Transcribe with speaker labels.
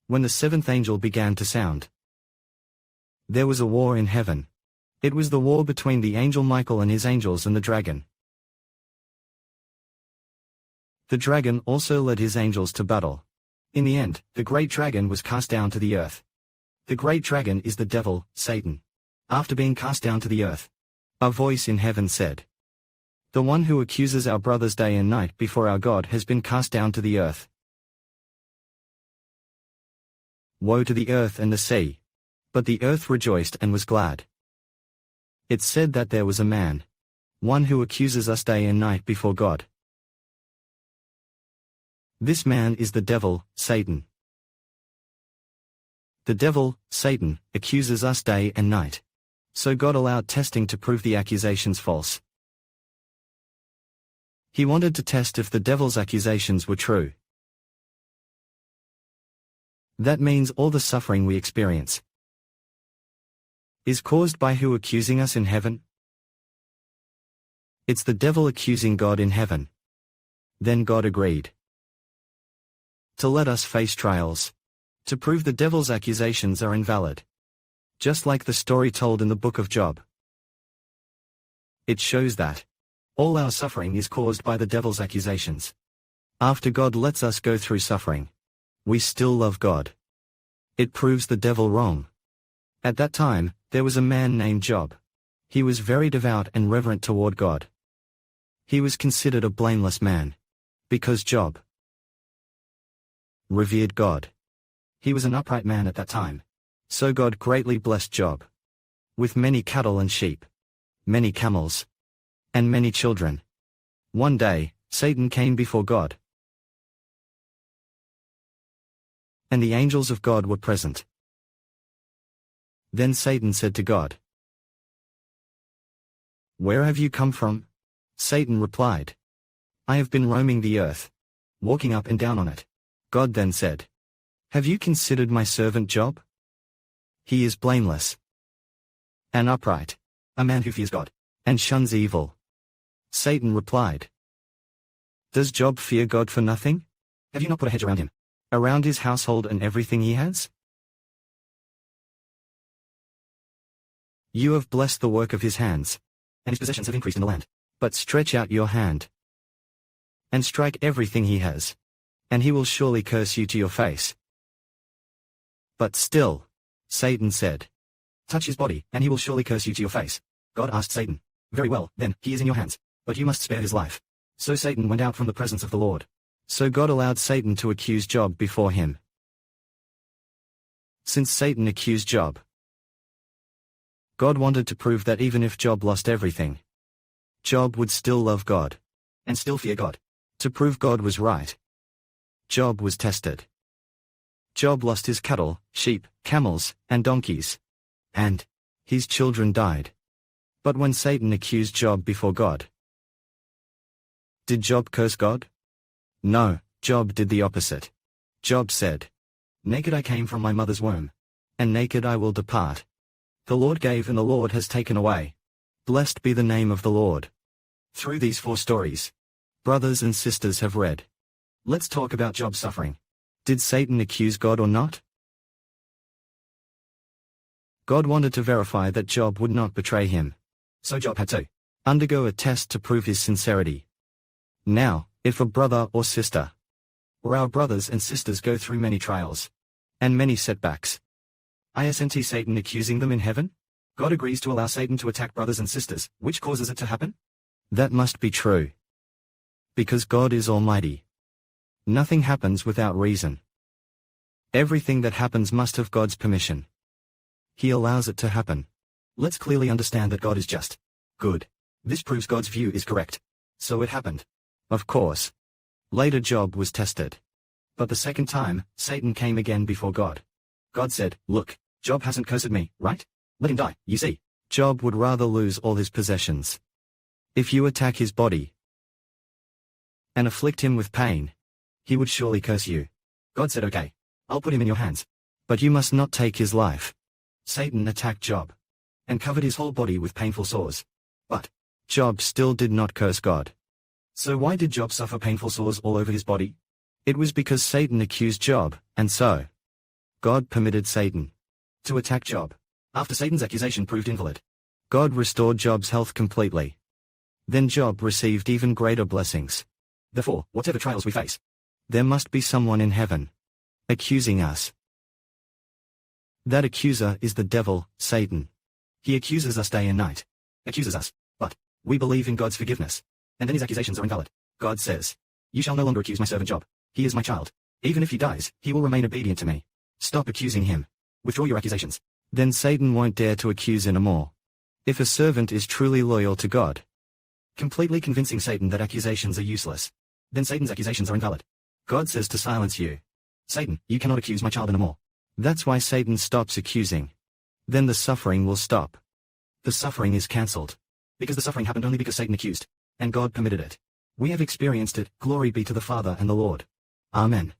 Speaker 1: when the seventh angel began to sound. There was a war in heaven. It was the war between the angel Michael and his angels and the dragon. The dragon also led his angels to battle. In the end, the great dragon was cast down to the earth. The great dragon is the devil, Satan. After being cast down to the earth, a voice in heaven said, "The one who accuses our brothers day and night before our God has been cast down to the earth. Woe to the earth and the sea!" But the earth rejoiced and was glad. It said that there was a man, one who accuses us day and night before God. This man is the devil, Satan. The devil, Satan, accuses us day and night. So God allowed testing to prove the accusations false. He wanted to test if the devil's accusations were true. That means all the suffering we experience is caused by who accusing us in heaven? It's the devil accusing God in heaven. Then God agreed to let us face trials, to prove the devil's accusations are invalid. Just like the story told in the book of Job. It shows that all our suffering is caused by the devil's accusations. After God lets us go through suffering, we still love God. It proves the devil wrong. At that time, there was a man named Job. He was very devout and reverent toward God. He was considered a blameless man, because Job revered God. He was an upright man at that time. So God greatly blessed Job with many cattle and sheep, many camels, and many children. One day, Satan came before God, and the angels of God were present. Then Satan said to God, "Where have you come from?" Satan replied, "I have been roaming the earth, walking up and down on it." God then said, "Have you considered my servant Job? He is blameless and upright, a man who fears God and shuns evil." Satan replied, "Does Job fear God for nothing? Have you not put a hedge around him, around his household and everything he has? You have blessed the work of his hands, and his possessions have increased in the land. But stretch out your hand and strike everything he has, and he will surely curse you to your face." But still, Satan said, "Touch his body, and he will surely curse you to your face." God asked Satan, "Very well, then, he is in your hands, but you must spare his life." So Satan went out from the presence of the Lord. So God allowed Satan to accuse Job before him. Since Satan accused Job, God wanted to prove that even if Job lost everything, Job would still love God, and still fear God. To prove God was right, Job was tested. Job lost his cattle, sheep, camels, and donkeys. And his children died. But when Satan accused Job before God, did Job curse God? No, Job did the opposite. Job said, "Naked I came from my mother's womb, and naked I will depart. The Lord gave and the Lord has taken away. Blessed be the name of the Lord." Through these 4 stories, brothers and sisters have read. Let's talk about Job's suffering. Did Satan accuse God or not? God wanted to verify that Job would not betray him. So Job had to undergo a test to prove his sincerity. Now, if a brother or sister, or our brothers and sisters go through many trials, and many setbacks, isn't Satan accusing them in heaven? God agrees to allow Satan to attack brothers and sisters, which causes it to happen? That must be true. Because God is almighty. Nothing happens without reason. Everything that happens must have God's permission. He allows it to happen. Let's clearly understand that God is just good. This proves God's view is correct. So it happened. Of course. Later Job was tested. But the second time, Satan came again before God. God said, "Look, Job hasn't cursed me, right? Let him die, you see." Job would rather lose all his possessions. If you attack his body and afflict him with pain, he would surely curse you. God said, "Okay, I'll put him in your hands. But you must not take his life." Satan attacked Job and covered his whole body with painful sores. But Job still did not curse God. So why did Job suffer painful sores all over his body? It was because Satan accused Job, and so God permitted Satan to attack Job. After Satan's accusation proved invalid, God restored Job's health completely. Then Job received even greater blessings. Therefore, whatever trials we face, there must be someone in heaven accusing us. That accuser is the devil, Satan. He accuses us day and night. Accuses us. But we believe in God's forgiveness, and then his accusations are invalid. God says, "You shall no longer accuse my servant Job. He is my child. Even if he dies, he will remain obedient to me. Stop accusing him. Withdraw your accusations." Then Satan won't dare to accuse anymore. If a servant is truly loyal to God, completely convincing Satan that accusations are useless, then Satan's accusations are invalid. God says to silence you. "Satan, you cannot accuse my child anymore." That's why Satan stops accusing. Then the suffering will stop. The suffering is cancelled. Because the suffering happened only because Satan accused, and God permitted it. We have experienced it. Glory be to the Father and the Lord. Amen.